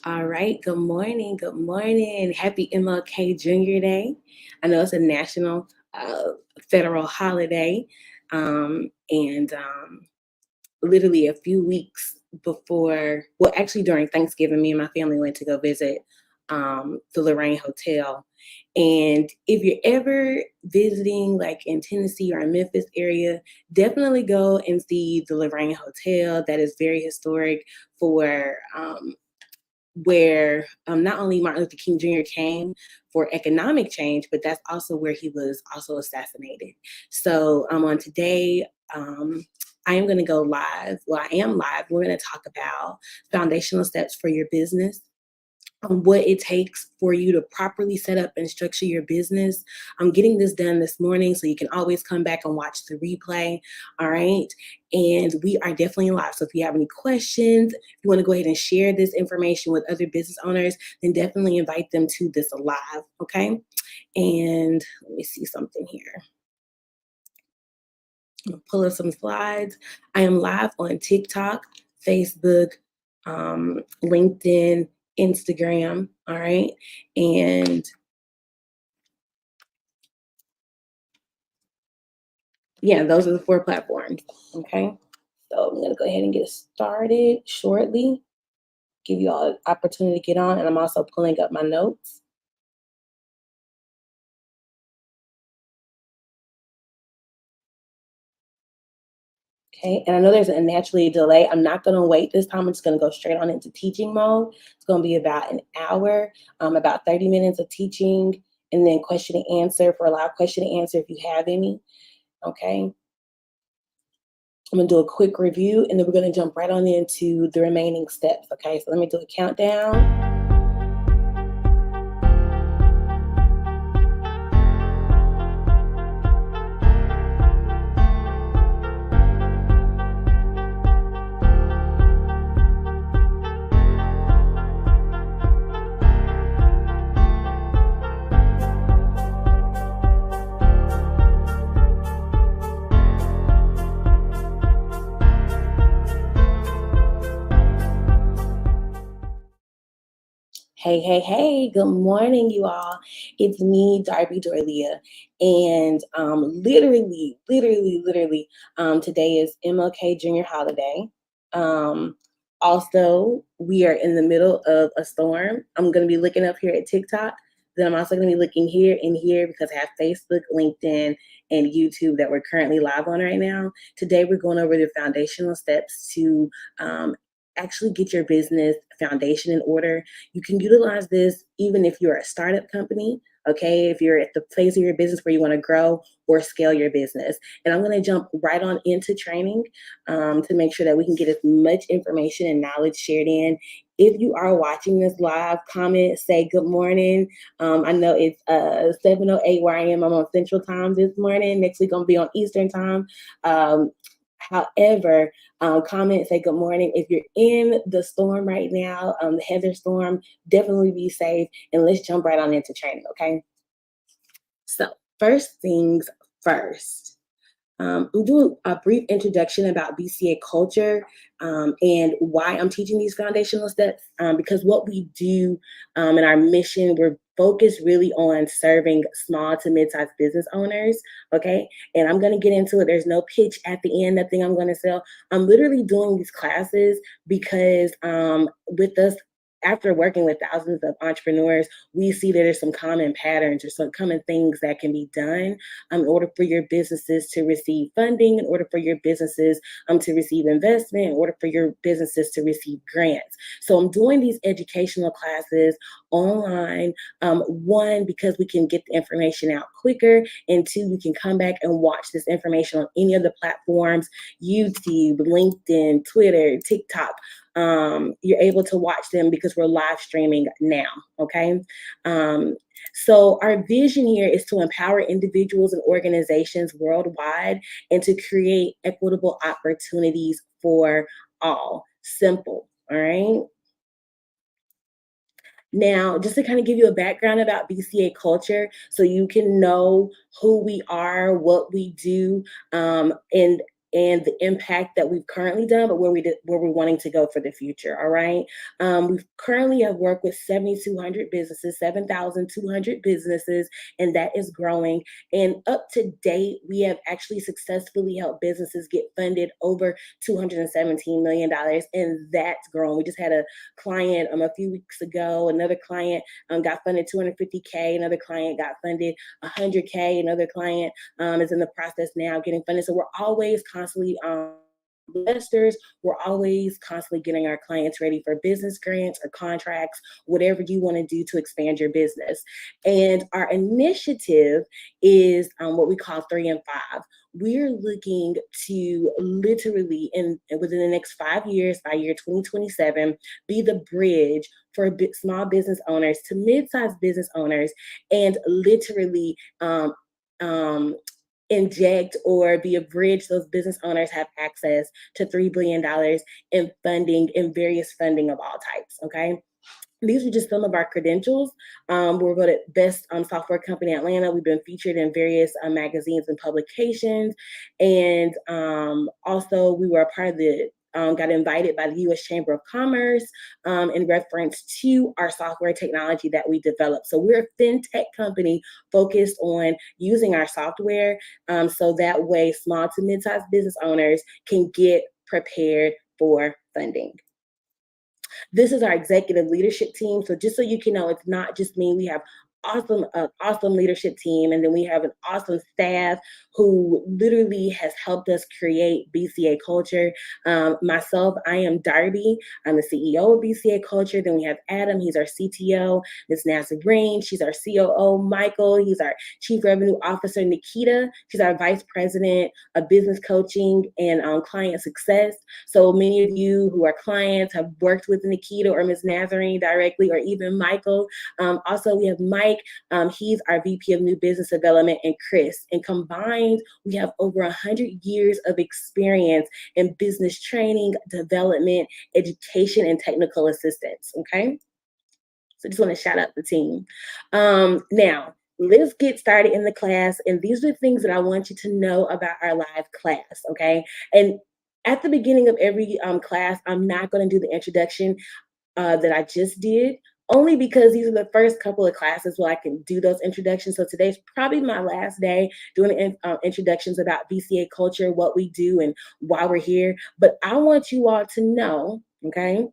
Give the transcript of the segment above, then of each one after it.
All right. Good morning. Good morning. Happy MLK Junior Day. I know it's a national federal holiday. And literally a few weeks before, well, actually during Thanksgiving, me and my family went to go visit the Lorraine Hotel. And if you're ever visiting like in Tennessee or in Memphis area, definitely go and see the Lorraine Hotel. That is very historic for where not only Martin Luther King Jr. came for economic change, but that's also where he was also assassinated. So on today, I am going to go live. Well, I am live. We're going to talk about foundational steps for your business, what it takes for you to properly set up and structure your business. I'm getting this done this morning, so you can always come back and watch the replay. All right. And we are definitely live. So if you have any questions, if you want to go ahead and share this information with other business owners, then definitely invite them to this live. Okay. And let me see something here. I'm gonna pull up some slides. I am live on TikTok, Facebook, LinkedIn, Instagram. All right. And yeah, those are the 4 platforms. Okay. So I'm going to go ahead and get started shortly, give you all an opportunity to get on. And I'm also pulling up my notes. Okay, and I know there's a naturally delay. I'm not going to wait this time. I'm just going to go straight on into teaching mode. It's going to be about an hour, about 30 minutes of teaching, and then question and answer for a live question and answer if you have any. Okay, I'm going to do a quick review, and then we're going to jump right on into the remaining steps. Okay, so let me do a countdown. Hey, good morning, you all. It's me, Darby Dorlia. And literally, today is MLK Junior Holiday. Um, Also, we are in the middle of a storm. I'm going to be looking up here at TikTok. Then I'm also going to be looking here and here because I have Facebook, LinkedIn, and YouTube that we're currently live on right now. Today, we're going over the foundational steps to actually get your business foundation in order. You can utilize this even if you're a startup company, okay? If you're at the phase of your business where you want to grow or scale your business. And I'm going to jump right on into training to make sure that we can get as much information and knowledge shared in. If you are watching this live, comment, say good morning. I know it's 7:08 where I am. I'm on Central Time this morning. Next week, I'm going to be on Eastern Time. However, comment, say good morning. If you're in the storm right now, the Heather storm, definitely be safe. And let's jump right on into training, okay? So, first things first. I'm doing a brief introduction about BCA culture and why I'm teaching these foundational steps. Because what we do in our mission, we're focused really on serving small to mid-sized business owners. Okay, and I'm going to get into it. There's no pitch at the end, nothing I'm going to sell. I'm literally doing these classes because with us, after working with thousands of entrepreneurs, we see that there's some common patterns or some common things that can be done in order for your businesses to receive funding, in order for your businesses to receive investment, in order for your businesses to receive grants. So I'm doing these educational classes online, one, because we can get the information out quicker, and two, you can come back and watch this information on any of the platforms, YouTube, LinkedIn, Twitter, TikTok. You're able to watch them because we're live streaming now, okay? So our vision here is to empower individuals and organizations worldwide and to create equitable opportunities for all. Simple, all right? Now, just to kind of give you a background about BCA culture so you can know who we are, what we do, and and the impact that we've currently done, but where we're wanting to go for the future. All right. We currently have worked with 7,200 businesses, 7,200 businesses, and that is growing. And up to date, we have actually successfully helped businesses get funded over $217 million, and that's growing. We just had a client a few weeks ago. Another client got funded 250K. Another client got funded 100K. Another client is in the process now getting funded. So we're always constantly investors, we're always constantly getting our clients ready for business grants or contracts, whatever you want to do to expand your business. And our initiative is what we call 3 and 5. We're looking to literally, within the next 5 years, by year 2027, be the bridge for small business owners to mid-sized business owners, and literally inject or be a bridge those business owners have access to $3 billion in funding, in various funding of all types. Okay. These are just some of our credentials. We're voted best software company in Atlanta. We've been featured in various magazines and publications. And also we were a part of got invited by the U.S. Chamber of Commerce in reference to our software technology that we developed. So we're a fintech company focused on using our software so that way small to mid-sized business owners can get prepared for funding. This is our executive leadership team. So just so you can know, it's not just me. We have awesome leadership team, and then we have an awesome staff who literally has helped us create BCA Culture. Myself, I am Darby. I'm the CEO of BCA Culture. Then we have Adam. He's our CTO. Ms. Nasa Green. She's our COO. Michael. He's our Chief Revenue Officer. Nikita. She's our Vice President of Business Coaching and Client Success. So many of you who are clients have worked with Nikita or Ms. Nazarene directly, or even Michael. Also, we have Mike. He's our VP of New Business Development, and Chris. And combined, we have over 100 years of experience in business training, development, education, and technical assistance. Okay. So just want to shout out the team. Now, let's get started in the class. And these are the things that I want you to know about our live class. Okay. And at the beginning of every class, I'm not going to do the introduction that I just did, only because these are the first couple of classes where I can do those introductions. So today's probably my last day doing introductions about BCA Culture, what we do and why we're here. But I want you all to know, okay,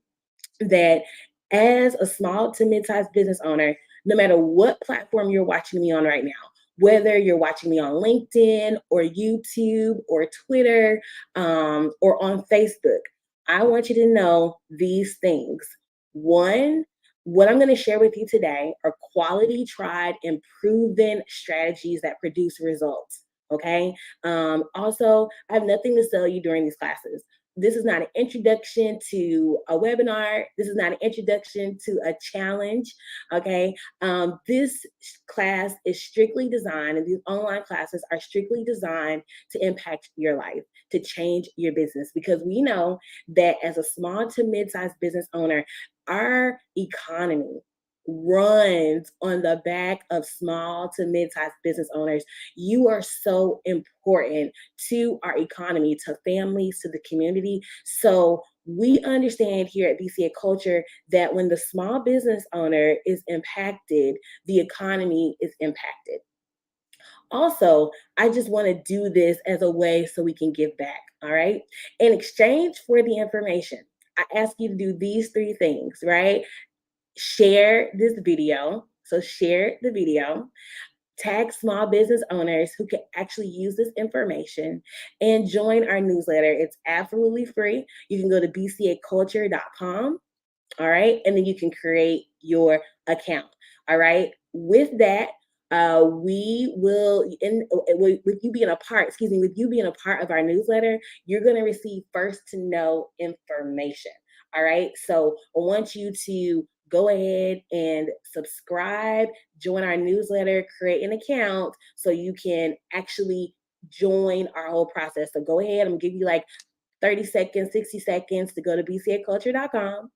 that as a small to mid-sized business owner, no matter what platform you're watching me on right now, whether you're watching me on LinkedIn or YouTube or Twitter or on Facebook, I want you to know these things. One, what I'm going to share with you today are quality, tried, and proven strategies that produce results. Okay. Also, I have nothing to sell you during these classes. This is not an introduction to a webinar. This is not an introduction to a challenge. Okay. This class is strictly designed, and these online classes are strictly designed to impact your life, to change your business, because we know that as a small to mid-sized business owner, our economy runs on the back of small to mid-sized business owners. You are so important to our economy, to families, to the community. So we understand here at BCA Culture that when the small business owner is impacted, the economy is impacted. Also, I just want to do this as a way so we can give back. All right. In exchange for the information, I ask you to do these 3 things, right? Share this video. So share the video, tag small business owners who can actually use this information, and join our newsletter. It's absolutely free. You can go to bcaculture.com. All right. And then you can create your account. All right. With that, we will, with you being a part, with you being a part of our newsletter, you're going to receive first to know information. All right. So I want you to go ahead and subscribe, join our newsletter, create an account so you can actually join our whole process. So go ahead. I'm going to give you like 30 seconds, 60 seconds to go to bcaculture.com,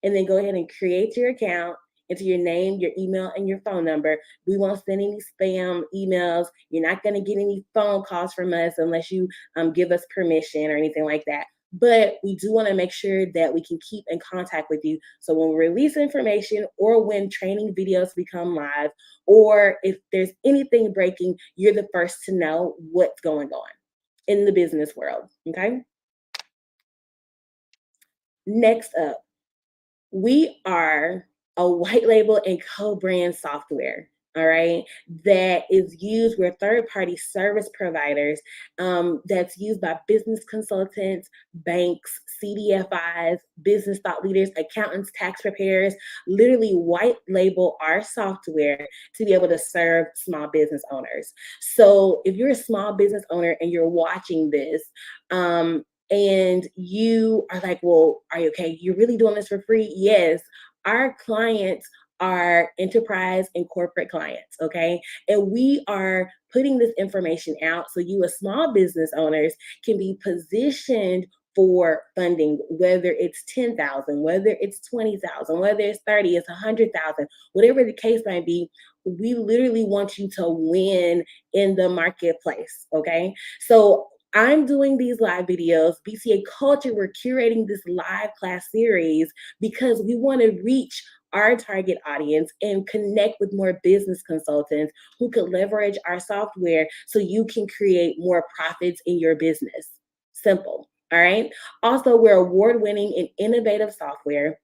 and then go ahead and create your account enter your name, your email, and your phone number. We won't send any spam emails. You're not going to get any phone calls from us unless you give us permission or anything like that. But we do want to make sure that we can keep in contact with you. So when we release information or when training videos become live, or if there's anything breaking, you're the first to know what's going on in the business world. Okay. Next up, we are a white label and co-brand software, all right, that is used, we're third-party service providers, that's used by business consultants, banks, CDFIs, business thought leaders, accountants, tax preparers, literally white label our software to be able to serve small business owners. So if you're a small business owner and you're watching this, and you are like, well, are you okay? You're really doing this for free? Yes. Our clients are enterprise and corporate clients, okay? And we are putting this information out so you as small business owners can be positioned for funding, whether it's 10,000, whether it's 20,000, whether it's 30, it's 100,000, whatever the case might be. We literally want you to win in the marketplace, okay? So I'm doing these live videos. BCA Culture, we're curating this live class series because we want to reach our target audience and connect with more business consultants who could leverage our software so you can create more profits in your business. Simple. All right. Also, we're award-winning and innovative software.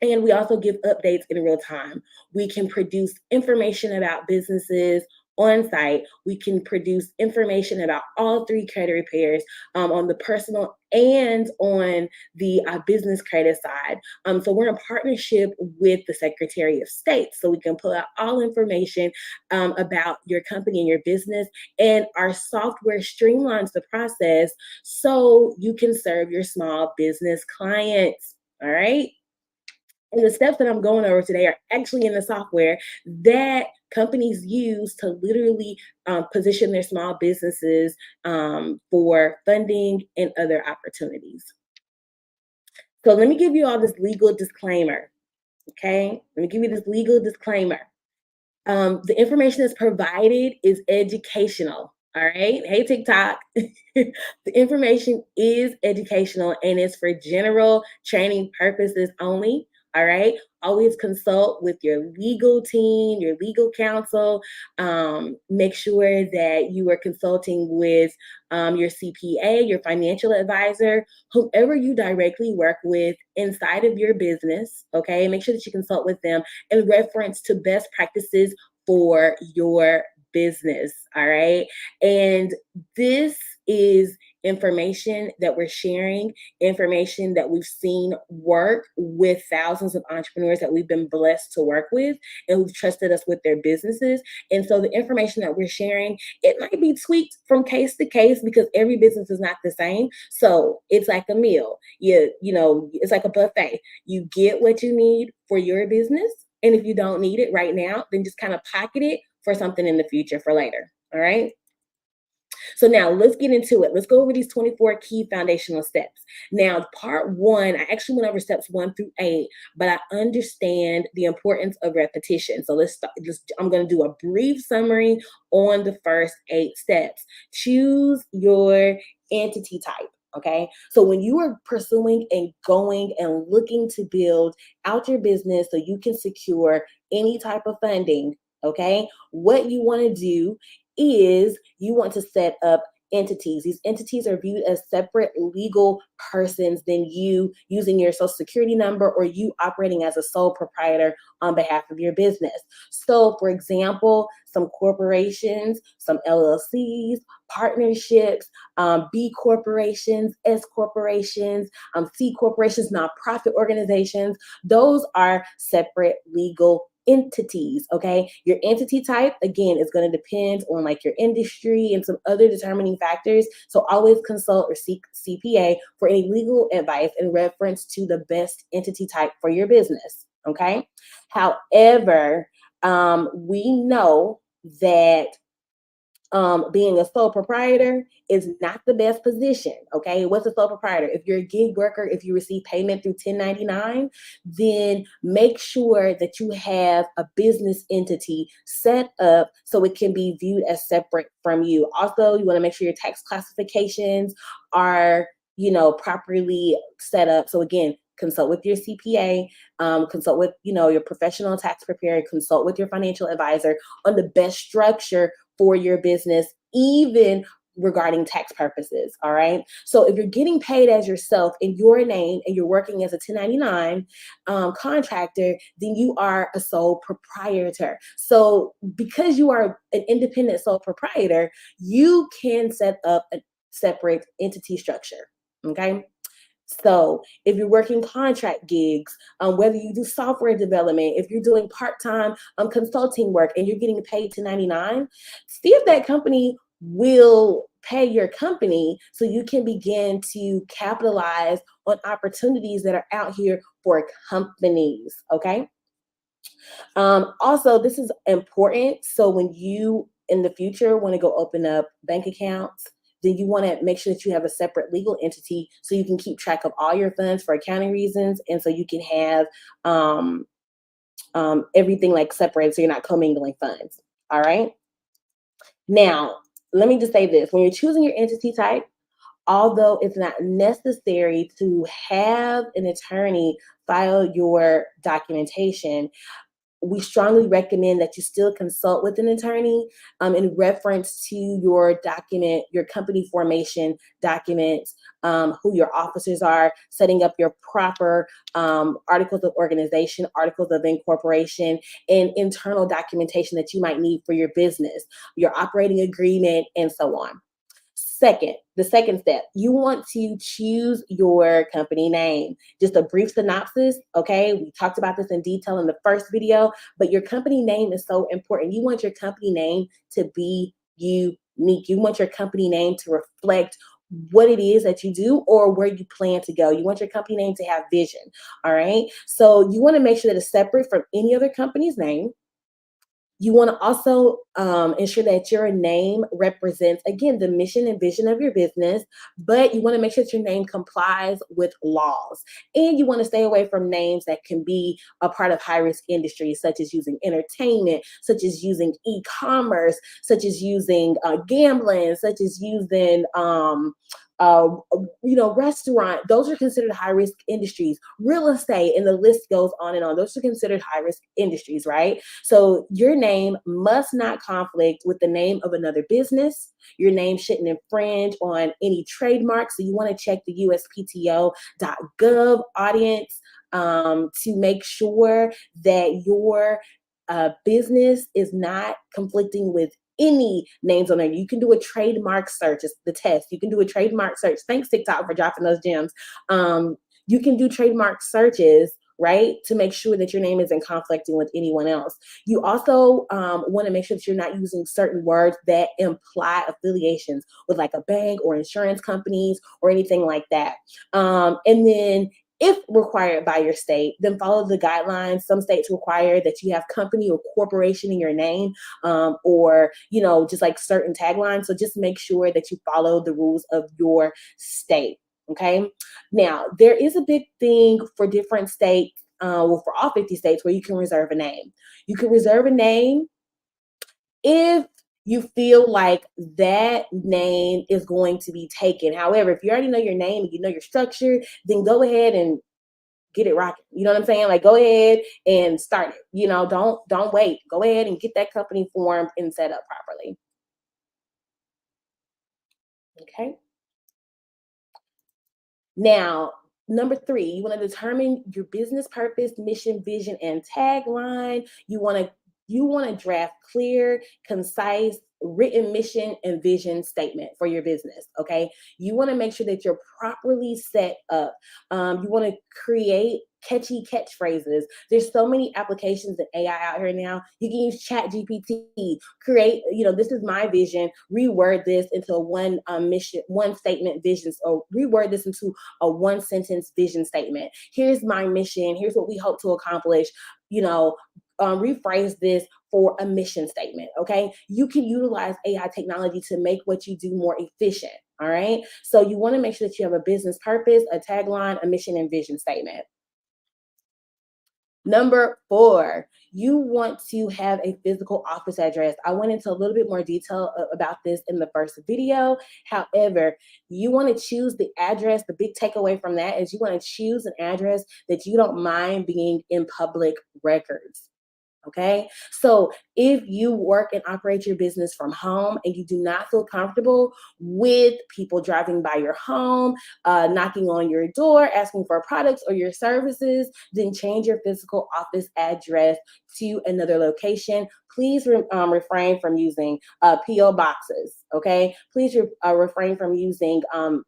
And we also give updates in real time. We can produce information about businesses on site. We can produce information about all three credit repairs on the personal and on the business credit side. So we're in partnership with the Secretary of State, so we can pull out all information about your company and your business. And our software streamlines the process so you can serve your small business clients. All right. And the steps that I'm going over today are actually in the software that companies use to literally position their small businesses for funding and other opportunities. So let me give you all this legal disclaimer. Okay, let me give you this legal disclaimer. The information that's provided is educational. All right. Hey, TikTok. The information is educational and it's for general training purposes only. All right. Always consult with your legal team, your legal counsel. Make sure that you are consulting with your CPA, your financial advisor, whoever you directly work with inside of your business. Okay. Make sure that you consult with them in reference to best practices for your business. All right. And this is information that we're sharing, information that we've seen work with thousands of entrepreneurs that we've been blessed to work with and who've trusted us with their businesses. And so the information that we're sharing, it might be tweaked from case to case because every business is not the same. So it's like a meal. You know, it's like a buffet. You get what you need for your business. And if you don't need it right now, then just kind of pocket it for something in the future for later. All right. So now let's get into it. Let's go over these 24 key foundational steps. Now, part one, I actually went over steps 1 through 8, but I understand the importance of repetition. So let's start. I'm going to do a brief summary on the first 8 steps. Choose your entity type. Okay. So when you are pursuing and going and looking to build out your business so you can secure any type of funding, okay, what you want to do is you want to set up entities. These entities are viewed as separate legal persons than you using your social security number or you operating as a sole proprietor on behalf of your business. So for example, some corporations, some LLCs, partnerships, B corporations, S corporations, C corporations, nonprofit organizations, those are separate legal entities. Okay, your entity type again is going to depend on like your industry and some other determining factors, so always consult or seek CPA for any legal advice in reference to the best entity type for your business. Okay, however, we know that being a sole proprietor is not the best position. Okay, what's a sole proprietor? If you're a gig worker, if you receive payment through 1099, then make sure that you have a business entity set up so it can be viewed as separate from you. Also, you want to make sure your tax classifications are, properly set up. So again, consult with your CPA, consult with, your professional tax preparer, consult with your financial advisor on the best structure for your business, even regarding tax purposes. All right. So if you're getting paid as yourself in your name and you're working as a 1099 contractor, then you are a sole proprietor. So because you are an independent sole proprietor, you can set up a separate entity structure. Okay. So if you're working contract gigs, whether you do software development, if you're doing part-time consulting work and you're getting paid to 99, see if that company will pay your company so you can begin to capitalize on opportunities that are out here for companies. Okay. Also, this is important. So when you in the future want to go open up bank accounts, then you want to make sure that you have a separate legal entity so you can keep track of all your funds for accounting reasons, and so you can have everything like separated so you're not commingling funds. All right. Now, let me just say this: when you're choosing your entity type, although it's not necessary to have an attorney file your documentation, we strongly recommend that you still consult with an attorney in reference to your document, your company formation documents, who your officers are, setting up your proper articles of organization, articles of incorporation, and internal documentation that you might need for your business, your operating agreement, and so on. The second step, you want to choose your company name. Just a brief synopsis, okay? We talked about this in detail in the first video, but your company name is so important. You want your company name to be unique. You want your company name to reflect what it is that you do or where you plan to go. You want your company name to have vision, all right? So you want to make sure that it's separate from any other company's name. You want to also ensure that your name represents, again, the mission and vision of your business, but you want to make sure that your name complies with laws. And you want to stay away from names that can be a part of high-risk industries, such as using entertainment, such as using e-commerce, such as using gambling, such as using uh, restaurant. Those are considered high risk industries. Real estate, and the list goes on and on. Those are considered high risk industries, right? So your name must not conflict with the name of another business. Your name shouldn't infringe on any trademarks. So you want to check the uspto.gov audience to make sure that your business is not conflicting with any names on there. You can do a trademark search. It's the test. You can do a trademark search. Thanks, TikTok, for dropping those gems. You can do trademark searches, right, to make sure that your name isn't conflicting with anyone else. You also want to make sure that you're not using certain words that imply affiliations with like a bank or insurance companies or anything like that. And then if required by your state, then follow the guidelines. Some states require that you have company or corporation in your name, or, just like certain taglines. So just make sure that you follow the rules of your state. Okay. Now, there is a big thing for different states, for all 50 states, where you can reserve a name. You can reserve a name if you feel like that name is going to be taken. However, if you already know your name and you know your structure, then go ahead and get it rocking. You know what I'm saying? Like, go ahead and start it. Don't wait. Go ahead and get that company formed and set up properly. Okay. Now, number 3, you want to determine your business purpose, mission, vision, and tagline. You want to draft clear, concise, written mission and vision statement for your business. Okay. You want to make sure that you're properly set up. You want to create catchy catchphrases. There's so many applications and AI out here now. You can use Chat GPT, create, this is my vision, reword this into a one statement vision, or reword this into a one sentence vision statement. Here's my mission. Here's what we hope to accomplish. rephrase this for a mission statement. Okay, you can utilize AI technology to make what you do more efficient. All right, so you want to make sure that you have a business purpose, a tagline, a mission, and vision statement. Number 4, you want to have a physical office address. I went into a little bit more detail about this in the first video. However, you want to choose the address. The big takeaway from that is you want to choose an address that you don't mind being in public records. Okay, so if you work and operate your business from home and you do not feel comfortable with people driving by your home, knocking on your door, asking for products or your services, then change your physical office address to another location. Please refrain from using PO boxes. Okay, please refrain from using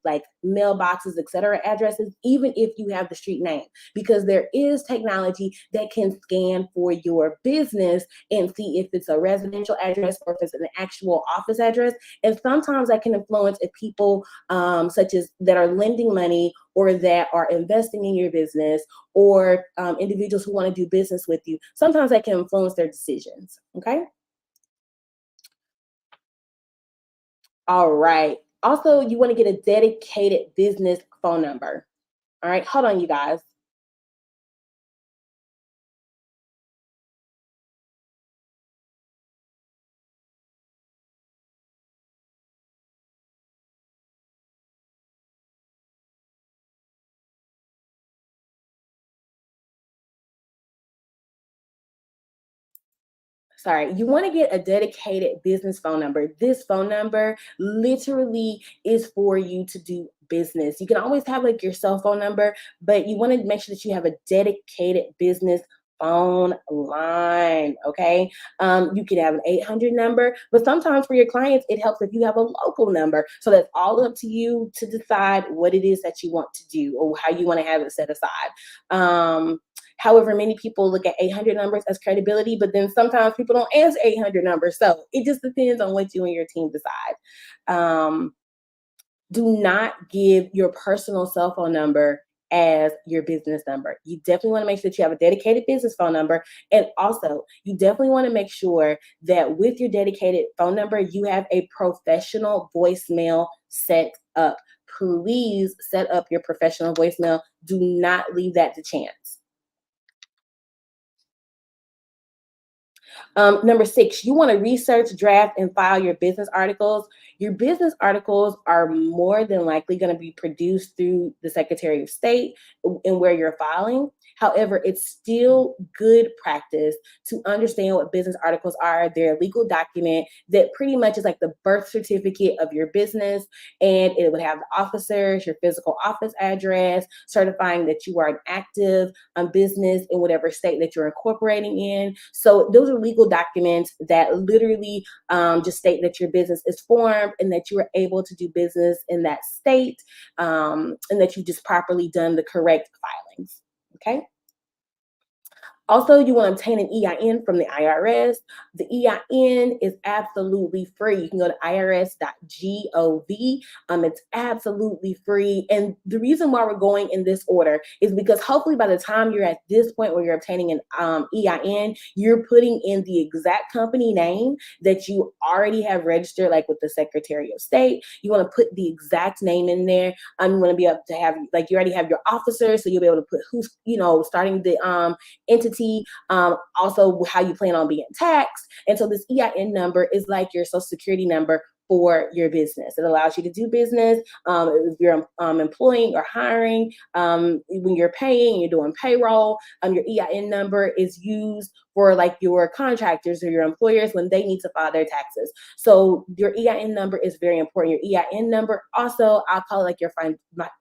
like mailboxes, etc. addresses, even if you have the street name, because there is technology that can scan for your business and see if it's a residential address or if it's an actual office address. And sometimes that can influence if people such as that are lending money or that are investing in your business or individuals who want to do business with you. Sometimes that can influence their decisions. Okay. All right. Also, you want to get a dedicated business phone number. All right. Hold on, you guys. Sorry, you want to get a dedicated business phone number. This phone number literally is for you to do business. You can always have like your cell phone number, but you want to make sure that you have a dedicated business phone line. Okay, you can have an 800 number, but sometimes for your clients it helps if you have a local number. So that's all up to you to decide what it is that you want to do or how you want to have it set aside. However, many people look at 800 numbers as credibility, but then sometimes people don't answer 800 numbers. So it just depends on what you and your team decide. Um, do not give your personal cell phone number as your business number. You definitely want to make sure that you have a dedicated business phone number. And also, you definitely want to make sure that with your dedicated phone number, you have a professional voicemail set up. Please set up your professional voicemail. Do not leave that to chance. Number 6, you want to research, draft, and file your business articles. Your business articles are more than likely going to be produced through the Secretary of State and where you're filing. However, it's still good practice to understand what business articles are. They're a legal document that pretty much is like the birth certificate of your business, and it would have the officers, your physical office address, certifying that you are an active business in whatever state that you're incorporating in. So those are legal documents that literally just state that your business is formed and that you are able to do business in that state, and that you've just properly done the correct filings. Okay. Also, you want to obtain an EIN from the IRS. The EIN is absolutely free. You can go to irs.gov. It's absolutely free. And the reason why we're going in this order is because hopefully by the time you're at this point where you're obtaining an EIN, you're putting in the exact company name that you already have registered, like with the Secretary of State. You want to put the exact name in there. You want to be able to have, like, you already have your officer, so you'll be able to put who's, starting the entity, also how you plan on being taxed. And so this EIN number is like your social security number for your business. It allows you to do business if you're employing or hiring, when you're paying, you're doing payroll. Your EIN number is used for like your contractors or your employers when they need to file their taxes. So your EIN number is very important. Your EIN number also, I'll call it like your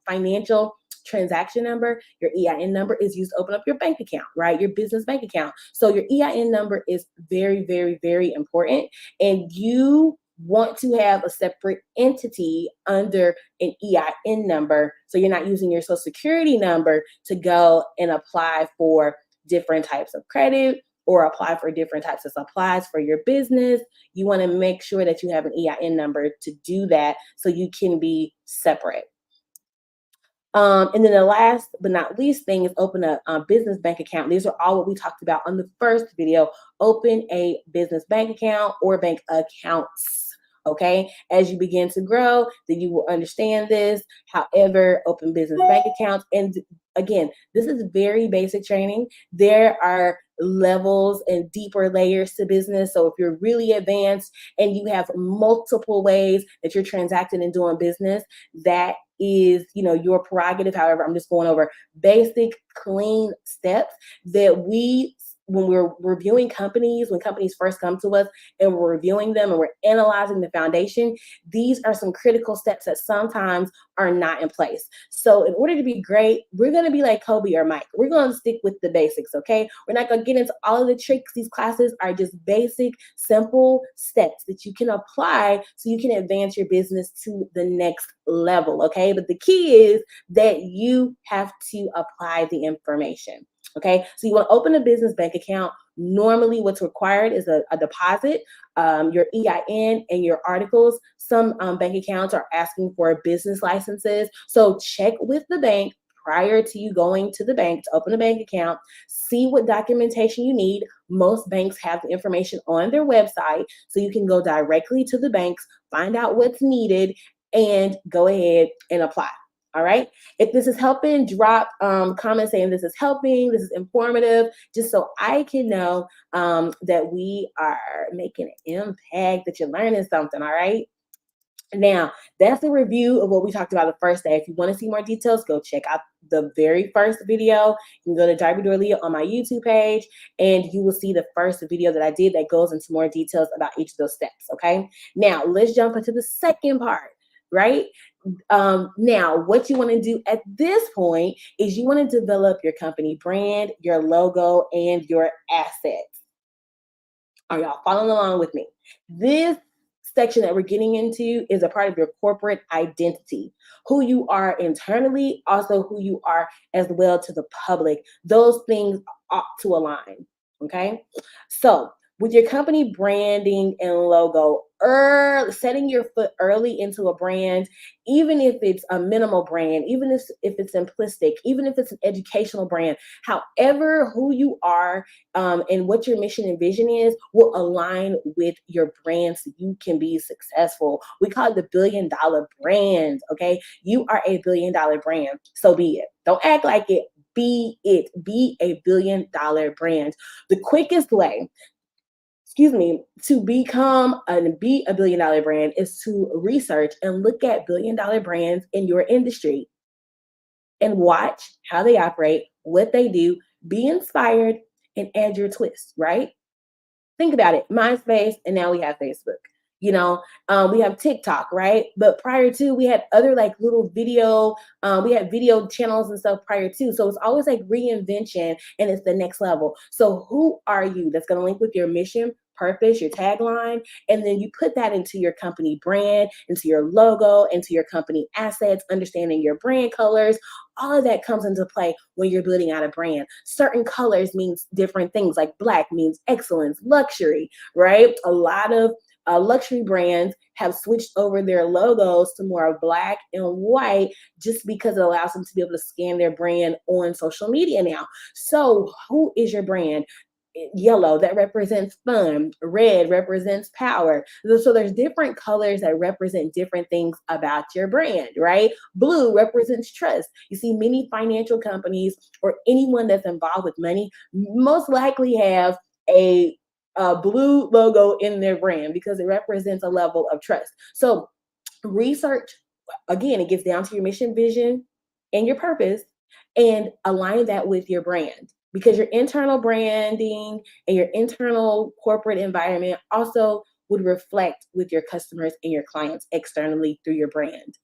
financial transaction number. Your EIN number is used to open up your bank account, right? Your business bank account. So your EIN number is very, very, very important. And you want to have a separate entity under an EIN number. So you're not using your social security number to go and apply for different types of credit or apply for different types of supplies for your business. You want to make sure that you have an EIN number to do that so you can be separate. And then the last but not least thing is open a business bank account. These are all what we talked about on the first video. Open a business bank account or bank accounts. Okay, as you begin to grow, then you will understand this. However, open business bank accounts. And again, this is very basic training. There are levels and deeper layers to business. So if you're really advanced and you have multiple ways that you're transacting and doing business, that is, your prerogative. However, I'm just going over basic, clean steps that when we're reviewing companies, when companies first come to us and we're reviewing them and we're analyzing the foundation, these are some critical steps that sometimes are not in place. So in order to be great, we're going to be like Kobe or Mike. We're going to stick with the basics, okay? We're not going to get into all of the tricks. These classes are just basic, simple steps that you can apply so you can advance your business to the next level, okay? But the key is that you have to apply the information. Okay, so you want to open a business bank account. Normally, what's required is a deposit, your EIN, and your articles. Some bank accounts are asking for business licenses. So check with the bank prior to you going to the bank to open a bank account. See what documentation you need. Most banks have the information on their website, so you can go directly to the banks, find out what's needed, and go ahead and apply. All right. If this is helping, drop comments saying this is helping, this is informative, just so I can know that we are making an impact, that you're learning something. All right. Now, that's a review of what we talked about the first day. If you want to see more details, go check out the very first video. You can go to Darby Dorleah on my YouTube page, and you will see the first video that I did that goes into more details about each of those steps. Okay. Now, let's jump into the second part, right? Now, what you want to do at this point is you want to develop your company brand, your logo, and your assets. Are y'all following along with me? This section that we're getting into is a part of your corporate identity, who you are internally, also who you are as well to the public. Those things ought to align. Okay, so with your company branding and logo, setting your foot early into a brand, even if it's a minimal brand, even if it's simplistic, even if it's an educational brand, however, who you are and what your mission and vision is will align with your brand so you can be successful. We call it the $1 billion brand, okay? You are a $1 billion brand, so be it. Don't act like it. Be it. Be a $1 billion brand. The quickest way to become and be a $1 billion brand is to research and look at $1 billion brands in your industry and watch how they operate, what they do, be inspired, and add your twist, right? Think about it. MySpace, and now we have Facebook. We have TikTok, right? But prior to, we had other like little video, we had video channels and stuff prior to. So it's always like reinvention, and it's the next level. So who are you? That's going to link with your mission, purpose, your tagline, and then you put that into your company brand, into your logo, into your company assets, understanding your brand colors. All of that comes into play when you're building out a brand. Certain colors means different things, like Black means excellence, luxury, right? A lot of luxury brands have switched over their logos to more Black and white just because it allows them to be able to scan their brand on social media now. So who is your brand? Yellow, that represents fun. Red represents power. So there's different colors that represent different things about your brand, right? Blue represents trust. You see, many financial companies or anyone that's involved with money most likely have a blue logo in their brand because it represents a level of trust. So research, again, it gets down to your mission, vision, and your purpose, and align that with your brand, because your internal branding and your internal corporate environment also would reflect with your customers and your clients externally through your brand.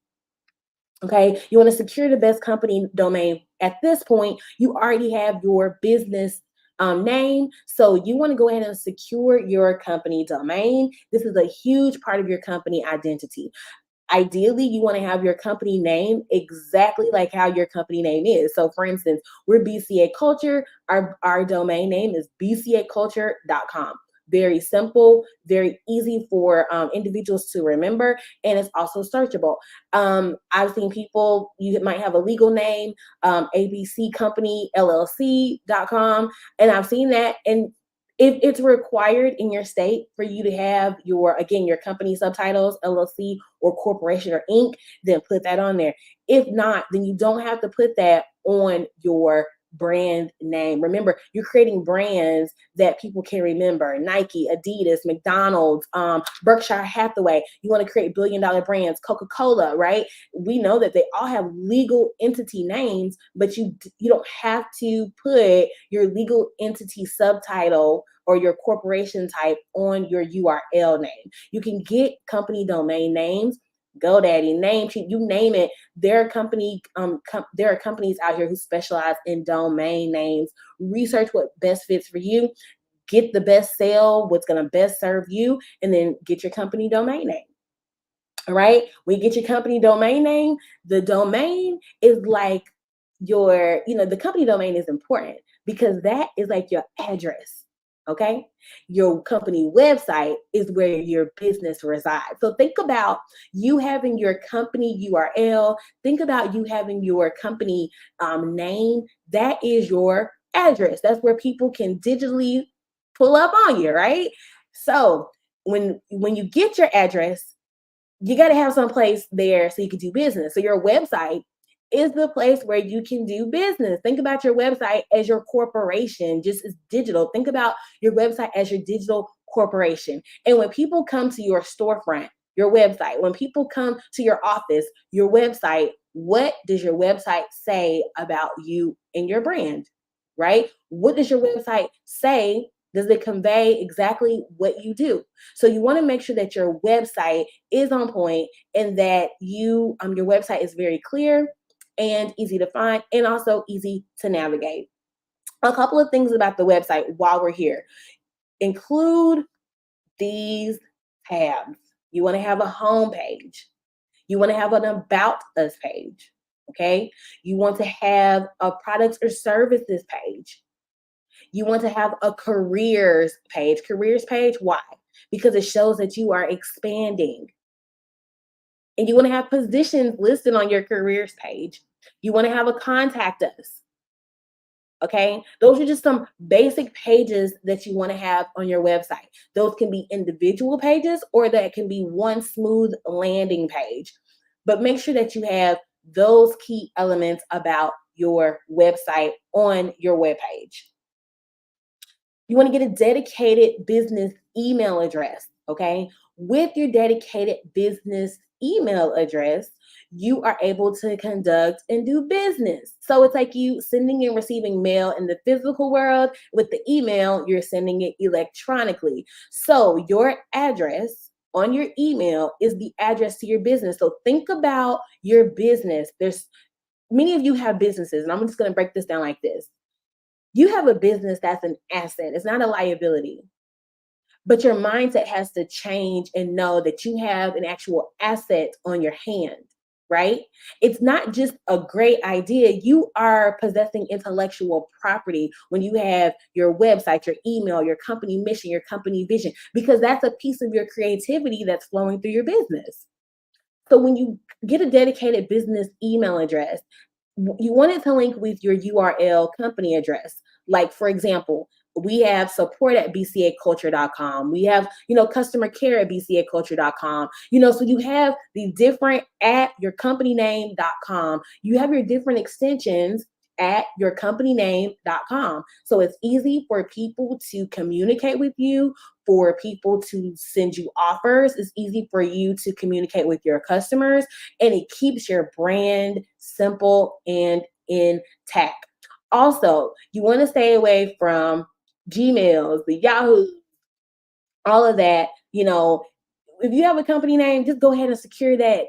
Okay, you want to secure the best company domain. At this point, you already have your business name. So you want to go ahead and secure your company domain. This is a huge part of your company identity. Ideally, you want to have your company name exactly like how your company name is. So for instance, we're BCA Culture. Our domain name is bcaculture.com. very simple, very easy for individuals to remember, and it's also searchable. I've seen people, you might have a legal name, ABC Company LLC.com, and I've seen that. And if it's required in your state for you to have your, again, your company subtitles, LLC or corporation or Inc., then put that on there. If not, then you don't have to put that on your brand name. Remember, you're creating brands that people can remember: Nike, Adidas, McDonald's, Berkshire Hathaway. You want to create billion-dollar brands, Coca-Cola, right? We know that they all have legal entity names, but you don't have to put your legal entity subtitle or your corporation type on your URL name. You can get company domain names, GoDaddy, Namecheap, you name it. There are companies out here who specialize in domain names. Research what best fits for you. Get the best sale, what's going to best serve you, and then get your company domain name. All right. When you get your company domain name, the domain is like your, the company domain is important because that is like your address. Okay. Your company website is where your business resides. So think about you having your company URL. Think about you having your company name. That is your address. That's where people can digitally pull up on you, right? So when you get your address, you got to have some place there so you can do business. So your website is the place where you can do business. Think about your website as your corporation, just as digital. Think about your website as your digital corporation. And when people come to your storefront, your website, when people come to your office, your website, what does your website say about you and your brand, right? What does your website say? Does it convey exactly what you do? So you want to make sure that your website is on point and that your website is very clear and easy to find and also easy to navigate. A couple of things about the website while we're here. Include these tabs. You want to have a home page. You want to have an about us page. Okay. You want to have a products or services page. You want to have a careers page. Careers page, why? Because it shows that you are expanding. And you want to have positions listed on your careers page. You want to have a contact us. Okay, those are just some basic pages that you want to have on your website. Those can be individual pages or that can be one smooth landing page. But make sure that you have those key elements about your website on your webpage. You want to get a dedicated business email address, okay? With your dedicated business email address, you are able to conduct and do business. So it's like you sending and receiving mail in the physical world. With the email, you're sending it electronically. So your address on your email is the address to your business. So think about your business. There's many of you have businesses, and I'm just going to break this down like this. You have a business that's an asset. It's not a liability. But your mindset has to change and know that you have an actual asset on your hand, right? It's not just a great idea. You are possessing intellectual property when you have your website, your email, your company mission, your company vision, because that's a piece of your creativity that's flowing through your business. So when you get a dedicated business email address, you want it to link with your URL company address. Like, for example, we have support at bcaculture.com. We have, customer care at bcaculture.com. So you have the different at your company name.com. You have your different extensions at your company name.com. So it's easy for people to communicate with you, for people to send you offers. It's easy for you to communicate with your customers, and it keeps your brand simple and intact. Also, you want to stay away from Gmails, the Yahoo, all of that. If you have a company name, just go ahead and secure that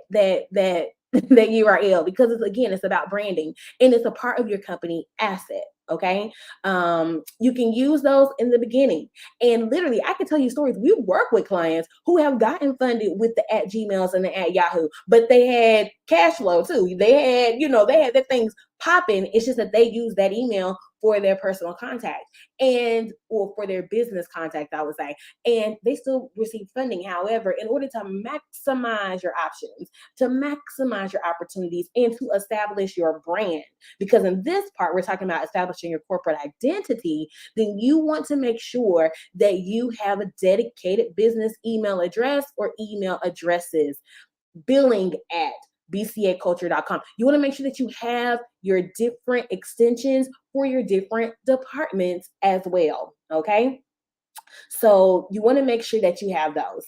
URL, because it's about branding and it's a part of your company asset. Okay. You can use those in the beginning. And literally, I can tell you stories. We work with clients who have gotten funded with the at Gmails and the at Yahoo, but they had cash flow too. They had their things popping. It's just that they use that email for their personal contact or for their business contact, I would say, and they still receive funding. However, in order to maximize your options, to maximize your opportunities, and to establish your brand, because in this part, we're talking about establishing your corporate identity, then you want to make sure that you have a dedicated business email address or email addresses, billing at bcaculture.com. You want to make sure that you have your different extensions for your different departments as well. Okay. So you want to make sure that you have those.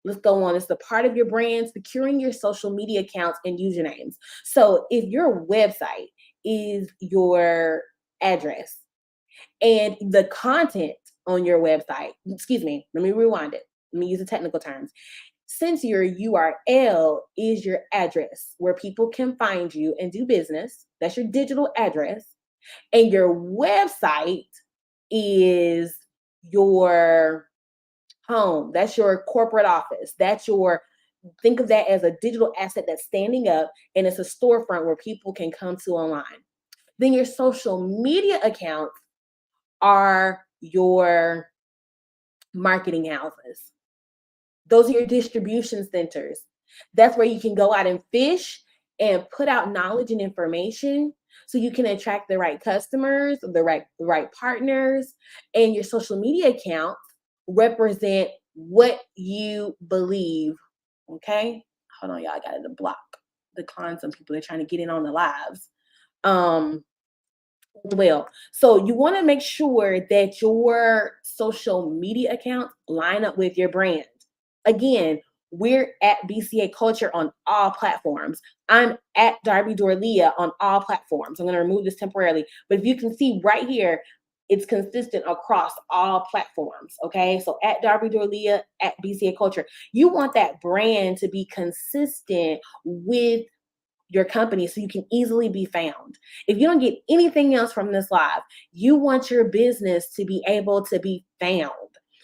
Let's go on. It's the part of your brand, securing your social media accounts and usernames. So if your website is your address and the content on your website, excuse me, let me rewind it. Let me use the technical terms. Since your URL is your address where people can find you and do business, that's your digital address, and your website is your home, that's your corporate office, think of that as a digital asset that's standing up and it's a storefront where people can come to online. Then your social media accounts are your marketing houses. Those are your distribution centers. That's where you can go out and fish and put out knowledge and information so you can attract the right customers, the right partners, and your social media accounts represent what you believe. Okay? Hold on, y'all. I got to decline some people. They're trying to get in on the lives. Well, so you want to make sure that your social media accounts line up with your brand. Again, we're at BCA Culture on all platforms. I'm at Darby Dorlia on all platforms. I'm going to remove this temporarily, but if you can see right here, it's consistent across all platforms. Okay, so at Darby Dorlia, at BCA Culture, you want that brand to be consistent with your company so you can easily be found. If you don't get anything else from this live, you want your business to be able to be found.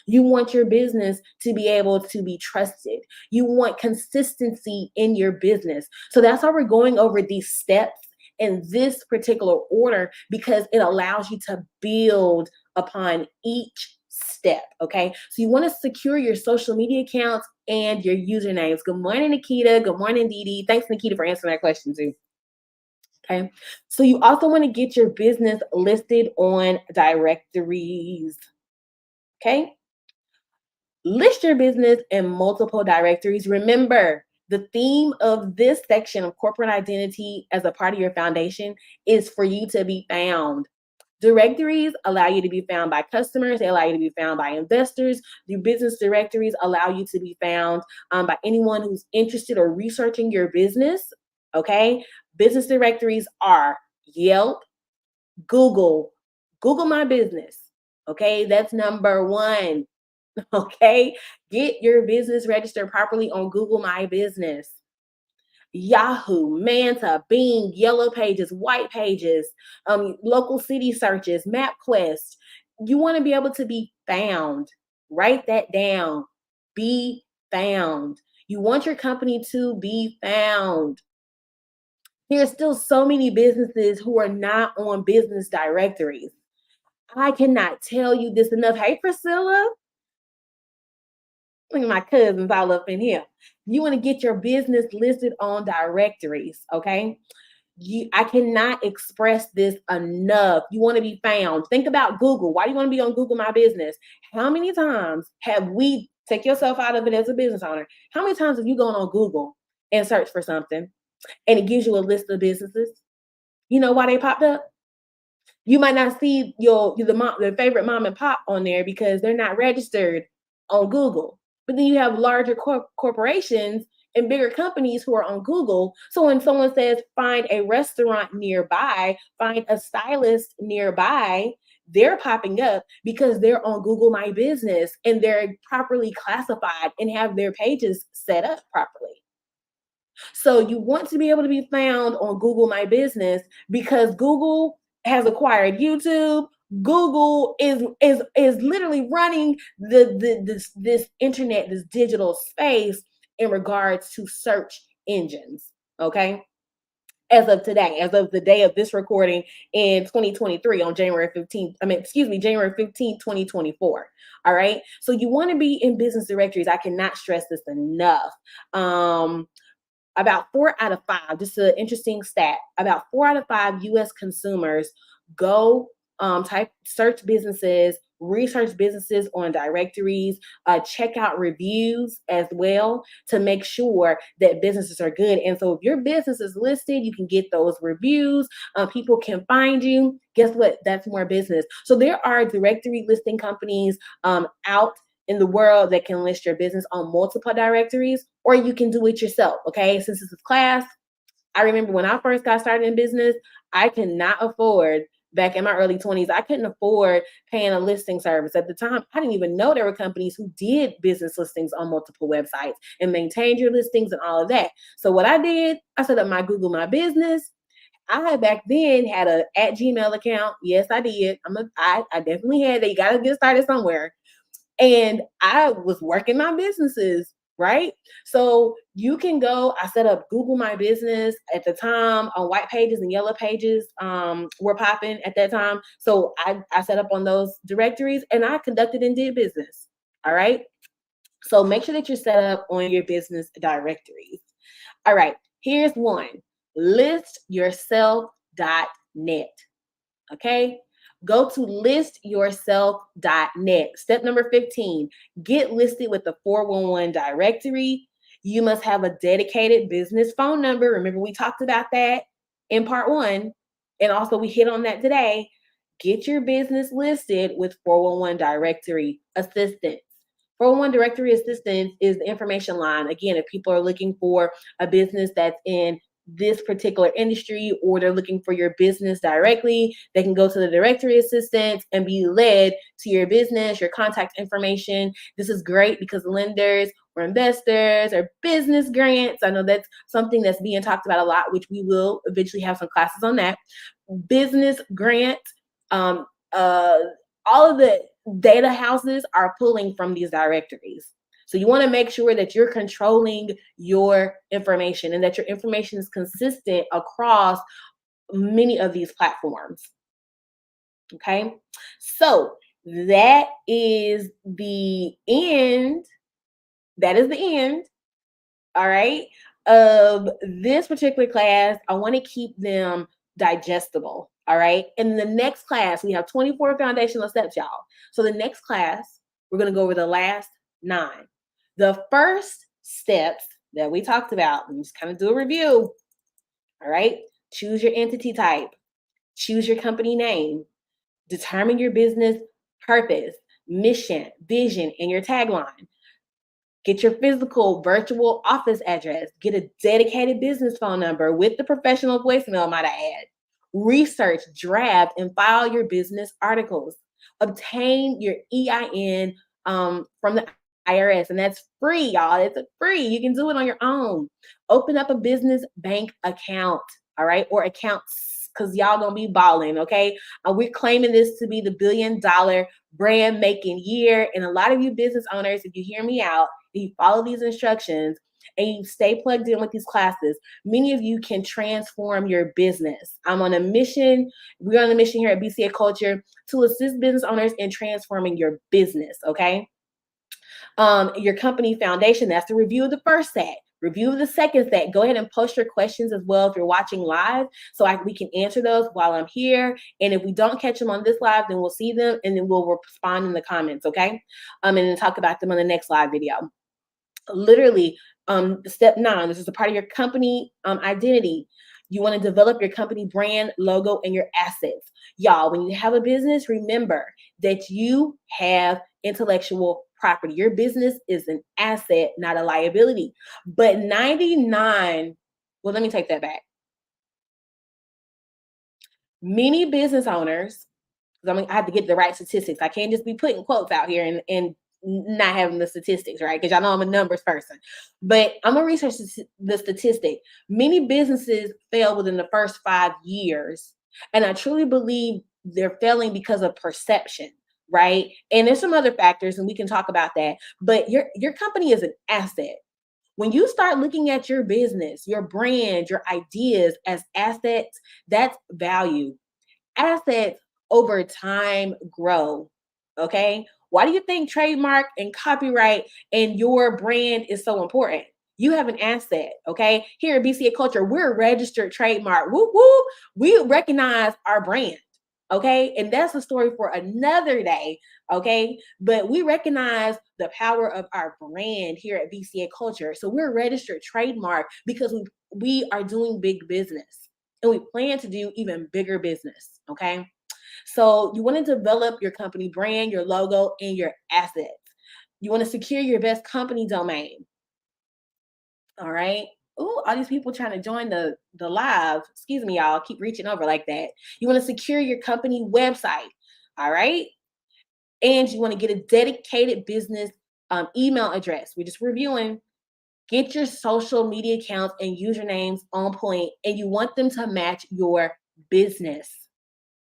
You want your business to be able to be trusted. You want consistency in your business. So that's why we're going over these steps in this particular order, because it allows you to build upon each step. Okay. So you want to secure your social media accounts and your usernames. Good morning, Nikita. Good morning, Dee Dee. Thanks, Nikita, for answering that question too. Okay. So you also want to get your business listed on directories. Okay. List your business in multiple directories. Remember, the theme of this section of corporate identity as a part of your foundation is for you to be found. Directories allow you to be found by customers. They allow you to be found by investors. Your business directories allow you to be found by anyone who's interested or researching your business. Okay. Business directories are Yelp, Google My Business. Okay. That's number one. Okay. Get your business registered properly on Google My Business. Yahoo, Manta, Bing, Yellow Pages, White Pages, local city searches, MapQuest. You want to be able to be found. Write that down. Be found. You want your company to be found. There's still so many businesses who are not on business directories. I cannot tell you this enough. Hey, Priscilla. Look at my cousins all up in here. You want to get your business listed on directories, okay? I cannot express this enough. You want to be found. Think about Google. Why do you want to be on Google My Business? How many times have we, take yourself out of it as a business owner, how many times have you gone on Google and searched for something and it gives you a list of businesses? You know why they popped up? You might not see the favorite mom and pop on there because they're not registered on Google. But then you have larger corporations and bigger companies who are on Google. So when someone says find a restaurant nearby, find a stylist nearby, they're popping up because they're on Google My Business and they're properly classified and have their pages set up properly. So you want to be able to be found on Google My Business because Google has acquired YouTube. Google is literally running this internet, this digital space in regards to search engines. Okay. as of today, as of the day of this recording in 2023 on January 15th. January 15th, 2024. All right. So you want to be in business directories. I cannot stress this enough. About 4 out of 5, just an interesting stat, about 4 out of 5 US consumers go search businesses, research businesses on directories, check out reviews as well to make sure that businesses are good. And so if your business is listed, you can get those reviews. People can find you. Guess what? That's more business. So there are directory listing companies out in the world that can list your business on multiple directories, or you can do it yourself. Okay. Since this is class, I remember when I first got started in business, I could not afford, back in my early 20s, I couldn't afford paying a listing service. At the time, I didn't even know there were companies who did business listings on multiple websites and maintained your listings and all of that. So what I did, I set up my Google My Business. I back then had a @Gmail account. Yes, I did. I definitely had that. You got to get started somewhere. And I was working my businesses, right? So you can go, I set up Google My Business at the time. On White Pages and Yellow Pages were popping at that time. So I set up on those directories and I conducted and did business. All right. So make sure that you're set up on your business directories. All right. Here's one: listyourself.net. Okay. Go to listyourself.net. Step number 15, get listed with the 411 directory. You must have a dedicated business phone number. Remember, we talked about that in part 1. And also, we hit on that today. Get your business listed with 411 directory assistance. 411 directory assistance is the information line. Again, if people are looking for a business that's in this particular industry, or they're looking for your business directly, they can go to the directory assistance and be led to your business, your contact information. This is great because lenders or investors or business grants, I know that's something that's being talked about a lot, which we will eventually have some classes on that. Business grants, all of the data houses are pulling from these directories. So you want to make sure that you're controlling your information and that your information is consistent across many of these platforms. Okay. So that is the end. That is the end. All right. Of this particular class. I want to keep them digestible. All right. In the next class, we have 24 foundational steps, y'all. So the next class, we're going to go over the last 9. The first steps that we talked about, let me just kind of do a review. All right. Choose your entity type. Choose your company name. Determine your business purpose, mission, vision, and your tagline. Get your physical virtual office address. Get a dedicated business phone number with the professional voicemail, might I add. Research, draft, and file your business articles. Obtain your EIN from the IRS, and that's free, y'all. It's free. You can do it on your own. Open up a business bank account, all right, or accounts, because y'all gonna be balling, okay? We're claiming this to be the $1 billion brand making year, and a lot of you business owners, if you hear me out, if you follow these instructions and you stay plugged in with these classes, many of you can transform your business. I'm on a mission. We're on a mission here at BCA Culture to assist business owners in transforming your business, okay? Your company foundation, that's the review of the first set. Review of the second set. Go ahead and post your questions as well if you're watching live, so we can answer those while I'm here. And if we don't catch them on this live, then we'll see them and then we'll respond in the comments, okay? And then talk about them on the next live video. Literally, step 9, this is a part of your company identity. You want to develop your company brand, logo, and your assets. Y'all, when you have a business, remember that you have intellectual property. Your business is an asset, not a liability. But 99, well, let me take that back. Many business owners, because I have to get the right statistics. I can't just be putting quotes out here and not having the statistics, right? Because y'all know I'm a numbers person. But I'm going to research the statistic. Many businesses fail within the first 5 years. And I truly believe they're failing because of perception, right? And there's some other factors, and we can talk about that. But your company is an asset. When you start looking at your business, your brand, your ideas as assets, that's value. Assets over time grow. Okay. Why do you think trademark and copyright and your brand is so important? You have an asset. Okay. Here at BCA Culture, we're a registered trademark. Whoop, whoop. We recognize our brand. Okay. And that's a story for another day. Okay. But we recognize the power of our brand here at BCA Culture. So we're a registered trademark because we are doing big business and we plan to do even bigger business. Okay. So you want to develop your company brand, your logo, and your assets. You want to secure your best company domain. All right. Ooh, all these people trying to join the live. Excuse me, y'all. Keep reaching over like that. You want to secure your company website. All right. And you want to get a dedicated business email address. We're just reviewing. Get your social media accounts and usernames on point, and you want them to match your business.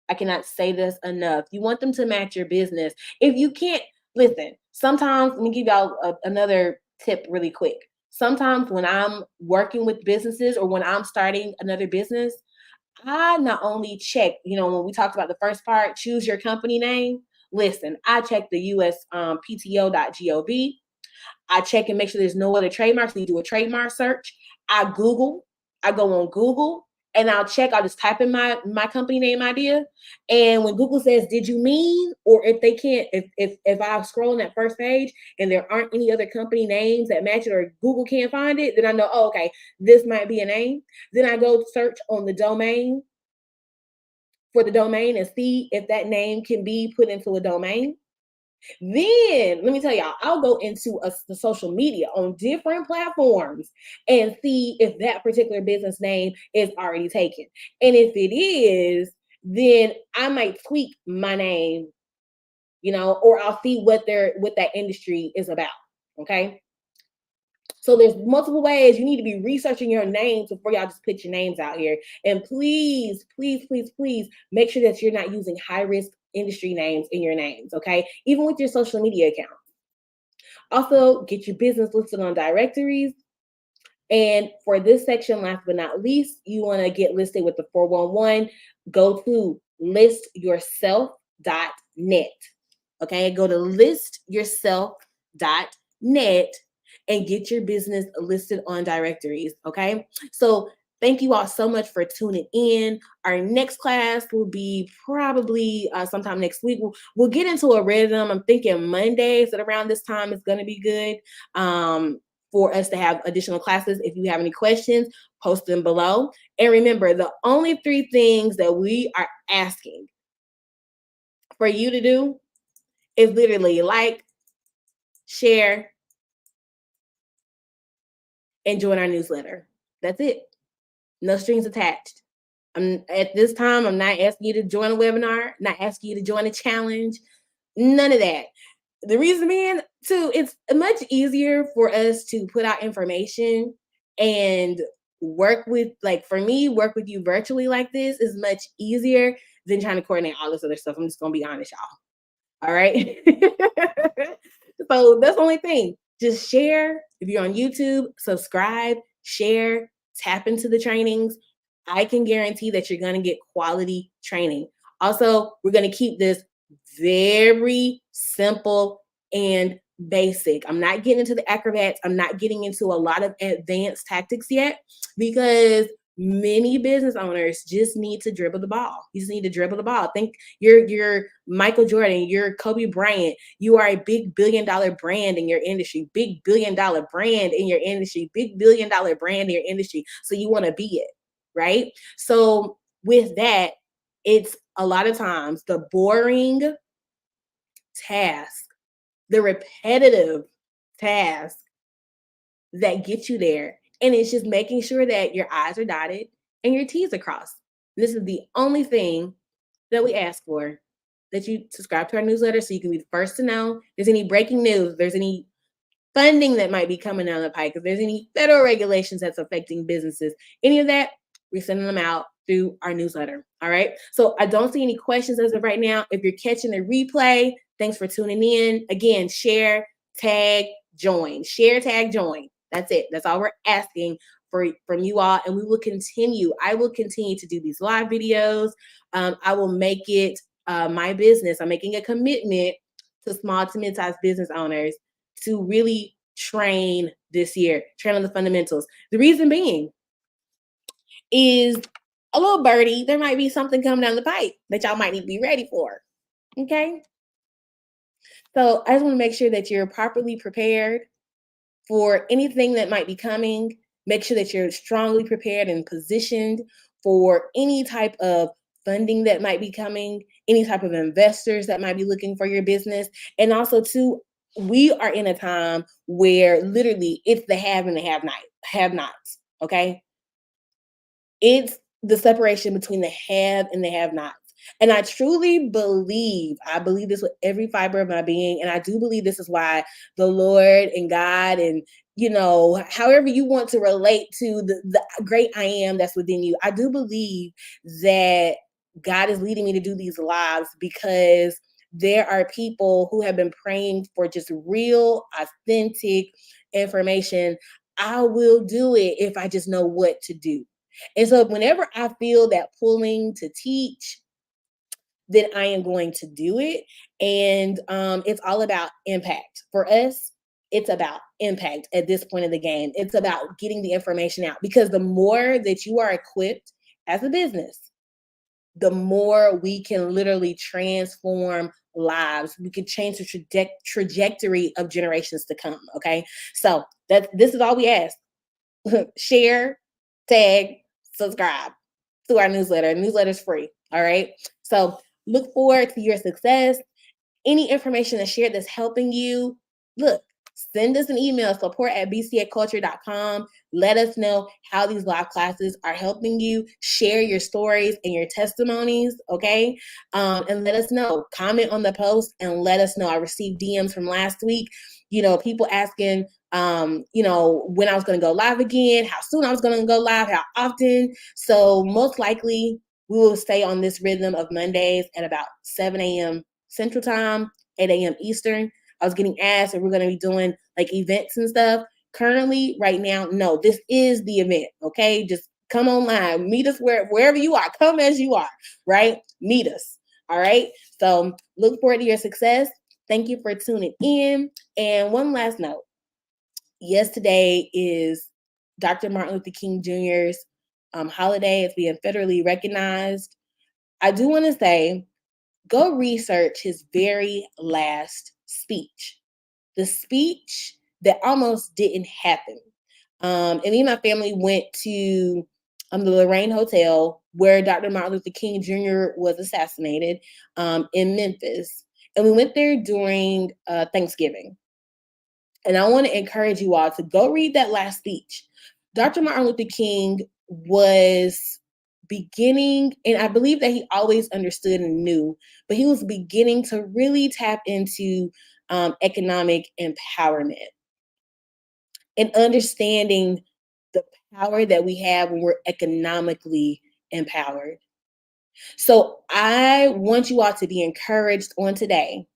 I cannot say this enough. You want them to match your business. If you can't, listen, sometimes, let me give y'all another tip really quick. Sometimes when I'm working with businesses or when I'm starting another business, I not only check, when we talked about the first part, choose your company name. Listen, I check the USPTO.gov. I check and make sure there's no other trademarks. So you do a trademark search. I go on Google and I'll just type in my company name idea. And when Google says, did you mean, or if they can't, if I scroll on that first page and there aren't any other company names that match it or Google can't find it, then I know, oh, okay, this might be a name. Then I go search on the domain for the domain and see if that name can be put into a domain. Then let me tell y'all, I'll go into the social media on different platforms and see if that particular business name is already taken. And if it is, then I might tweak my name, or I'll see what that industry is about. Okay. So there's multiple ways you need to be researching your names before y'all just put your names out here. And please, please, please, please make sure that you're not using high risk industry names in your names, okay? Even with your social media accounts. Also, get your business listed on directories. And for this section, last but not least, you want to get listed with the 411. Go to listyourself.net. Okay, go to listyourself.net and get your business listed on directories. Okay, so thank you all so much for tuning in. Our next class will be probably sometime next week. We'll get into a rhythm. I'm thinking Mondays at around this time is going to be good for us to have additional classes. If you have any questions, post them below. And remember, the only 3 things that we are asking for you to do is literally like, share, and join our newsletter. That's it. No strings attached. At this time, I'm not asking you to join a webinar, not asking you to join a challenge, none of that. The reason being, too, it's much easier for us to put out information and work with you virtually like this is much easier than trying to coordinate all this other stuff. I'm just going to be honest, y'all. All right. So that's the only thing. Just share. If you're on YouTube, subscribe, share, tap into the trainings. I can guarantee that you're going to get quality training. Also, we're going to keep this very simple and basic. I'm not getting into the acrobats. I'm not getting into a lot of advanced tactics yet because many business owners just need to dribble the ball. You just need to dribble the ball. Think you're Michael Jordan, you're Kobe Bryant. You are a big $1 billion brand in your industry, big $1 billion brand in your industry, big $1 billion brand in your industry. So you want to be it, right? So with that, it's a lot of times the boring task, the repetitive task that gets you there. And it's just making sure that your I's are dotted and your T's are crossed. This is the only thing that we ask for, that you subscribe to our newsletter so you can be the first to know. If there's any breaking news, if there's any funding that might be coming down the pike, if there's any federal regulations that's affecting businesses, any of that, we're sending them out through our newsletter. All right. So I don't see any questions as of right now. If you're catching the replay, thanks for tuning in. Again, share, tag, join. Share, tag, join. That's it. That's all we're asking from you all. And we will continue. I will continue to do these live videos. I will make it my business. I'm making a commitment to small to mid-sized business owners to really train this year, train on the fundamentals. The reason being is a little birdie, there might be something coming down the pipe that y'all might need to be ready for. Okay. So I just want to make sure that you're properly prepared for anything that might be coming. Make sure that you're strongly prepared and positioned for any type of funding that might be coming, any type of investors that might be looking for your business. And also, too, we are in a time where literally it's the have and the have nots. Okay. It's the separation between the have and the have nots. And I truly believe, I believe this with every fiber of my being. And I do believe this is why the Lord and God and, you know, however you want to relate to the great I am that's within you, I do believe that God is leading me to do these lives because there are people who have been praying for just real, authentic information. I will do it if I just know what to do. And so whenever I feel that pulling to teach, then I am going to do it. And it's all about impact. For us, it's about impact at this point of the game. It's about getting the information out because the more that you are equipped as a business, the more we can literally transform lives. We can change the trajectory of generations to come. Okay. So this is all we ask. Share, tag, subscribe to our newsletter. Newsletter's free. All right. So look forward to your success. Any information that's shared that's helping you, look, send us an email, support@bcaculture.com. Let us know how these live classes are helping you. Share your stories and your testimonies, okay? And let us know. Comment on the post and let us know. I received DMs from last week, you know, people asking, you know, when I was going to go live again, how soon I was going to go live, how often. So most likely we will stay on this rhythm of Mondays at about 7 a.m. Central Time, 8 a.m. Eastern. I was getting asked if we're going to be doing like events and stuff. Currently, right now, no, this is the event. Okay. Just come online, meet us wherever you are, come as you are, right? Meet us. All right. So look forward to your success. Thank you for tuning in. And one last note. Yesterday is Dr. Martin Luther King Jr.'s holiday. It's being federally recognized. I do want to say, go research his very last speech, the speech that almost didn't happen. And me and my family went to the Lorraine Hotel where Dr. Martin Luther King Jr. was assassinated in Memphis. And we went there during Thanksgiving. And I want to encourage you all to go read that last speech. Dr. Martin Luther King was beginning, and I believe that he always understood and knew, but he was beginning to really tap into economic empowerment and understanding the power that we have when we're economically empowered. So I want you all to be encouraged on today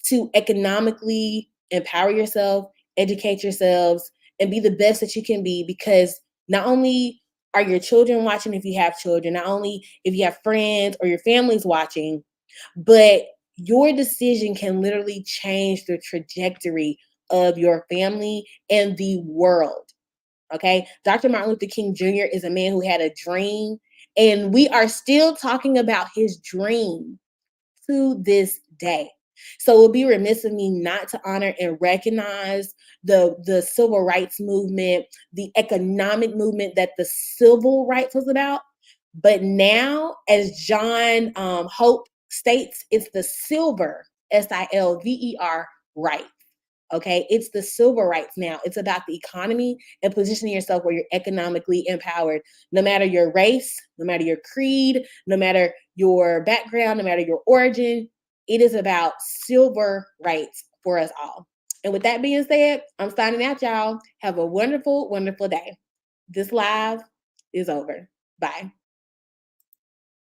to economically empower yourself, educate yourselves, and be the best that you can be, because not only are your children watching, if you have children, not only if you have friends or your family's watching, but your decision can literally change the trajectory of your family and the world. Okay. Dr. Martin Luther King Jr. is a man who had a dream, and we are still talking about his dream to this day. So it would be remiss of me not to honor and recognize the civil rights movement, the economic movement that the civil rights was about. But now, as John Hope states, it's the silver, SILVER, right. Okay, it's the civil rights now. It's about the economy and positioning yourself where you're economically empowered, no matter your race, no matter your creed, no matter your background, no matter your origin. It is about civil rights for us all. And with that being said, I'm signing out, y'all. Have a wonderful, wonderful day. This live is over. Bye.